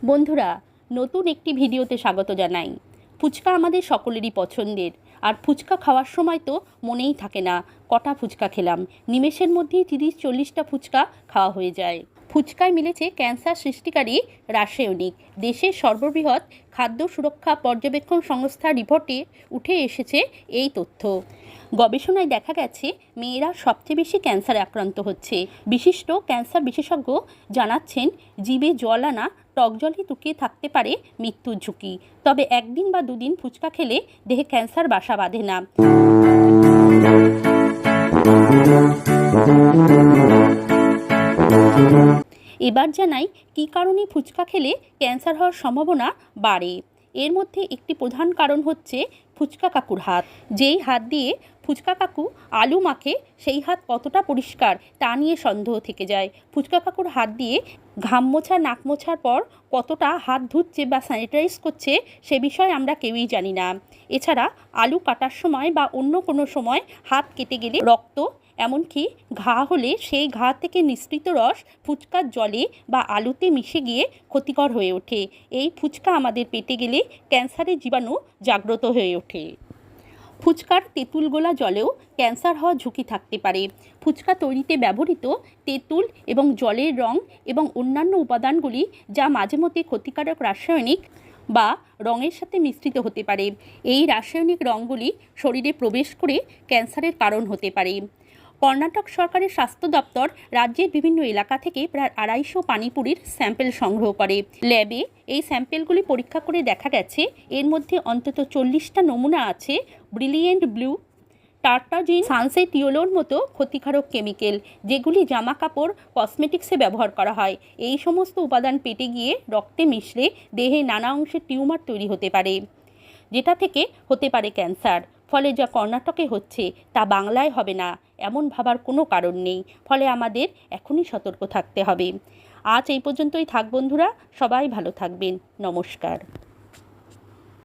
বন্ধুরা, নতুন একটি ভিডিওতে স্বাগত জানাই। ফুচকা আমাদের সকলেরই পছন্দের, আর ফুচকা খাওয়ার সময় তো মনেই থাকে না কটা ফুচকা খেলাম। নিমেষের মধ্যেই 30-40টা ফুচকা খাওয়া হয়ে যায়। ফুচকায় মিলেছে ক্যান্সার সৃষ্টিকারী রাসায়নিক। দেশের সর্ববৃহৎ খাদ্য সুরক্ষা পর্যবেক্ষণ সংস্থার রিপোর্টে উঠে এসেছে এই তথ্য। গবেষণায় দেখা গেছে মেয়েরা সবচেয়ে বেশি ক্যান্সারে আক্রান্ত হচ্ছে। বিশিষ্ট ক্যান্সার বিশেষজ্ঞ জানাচ্ছেন, জিভে জল আনা টক জলই লুকিয়ে থাকতে পারে মৃত্যুর ঝুঁকি। তবে একদিন বা দুদিন ফুচকা খেলে দেহে ক্যান্সার বাসা বাঁধে না। এবার জানাই কী কারণে ফুচকা খেলে ক্যান্সার হওয়ার সম্ভাবনা বাড়ে। এর মধ্যে একটি প্রধান কারণ হচ্ছে ফুচকা কাকুর হাত। যেই হাত দিয়ে ফুচকা কাকু আলু মাখে সেই হাত কতটা পরিষ্কার তা নিয়ে সন্দেহ থেকে যায়। ফুচকা কাকুর হাত দিয়ে ঘাম মোছা নাক মোছার পর কতটা হাত ধুচ্ছে বা স্যানিটাইজ করছে সে বিষয়ে আমরা কেউই জানি না। এছাড়া আলু কাটার সময় বা অন্য কোনো সময় হাত কেটে গেলে রক্ত, এমনকি ঘা হলে সেই ঘা থেকে নিঃসৃত রস ফুচকার জলে বা আলুতে মিশে গিয়ে ক্ষতিকর হয়ে ওঠে। এই ফুচকা আমাদের পেটে গেলে ক্যান্সারের জীবাণু জাগ্রত হয়ে ওঠে। ফুচকার তেঁতুল গোলা জলেও ক্যান্সার হওয়ার ঝুঁকি থাকতে পারে। ফুচকা তৈরিতে ব্যবহৃত তেঁতুল এবং জলের রং এবং অন্যান্য উপাদানগুলি যা মাঝে মধ্যে ক্ষতিকারক রাসায়নিক বা রঙের সাথে মিশ্রিত হতে পারে। এই রাসায়নিক রঙগুলি শরীরে প্রবেশ করে ক্যান্সারের কারণ হতে পারে। কর্ণাটক সরকারের স্বাস্থ্য দপ্তর রাজ্যের বিভিন্ন এলাকা থেকে প্রায় 250 পানিপুরির স্যাম্পেল সংগ্রহ করে। ল্যাবে এই স্যাম্পেলগুলি পরীক্ষা করে দেখা গেছে এর মধ্যে অন্তত 40টা নমুনা আছে ব্রিলিয়েন্ট ব্লু, টার্টাজিন, সানসেট ইয়েলোর মতো ক্ষতিকারক কেমিক্যাল, যেগুলি জামা কাপড়, কসমেটিক্সে ব্যবহার করা হয়। এই সমস্ত উপাদান পেটে গিয়ে রক্তে মিশলে দেহে নানা অংশে টিউমার তৈরি হতে পারে, যেটা থেকে হতে পারে ক্যান্সার। ফলে যা কর্ণাটকে হচ্ছে তা বাংলায় হবে না এমন ভাবার কোনো কারণ নেই। ফলে আমাদের এখনই সতর্ক থাকতে হবে। আজ এই পর্যন্তই থাক বন্ধুরা, সবাই ভালো থাকবেন। নমস্কার।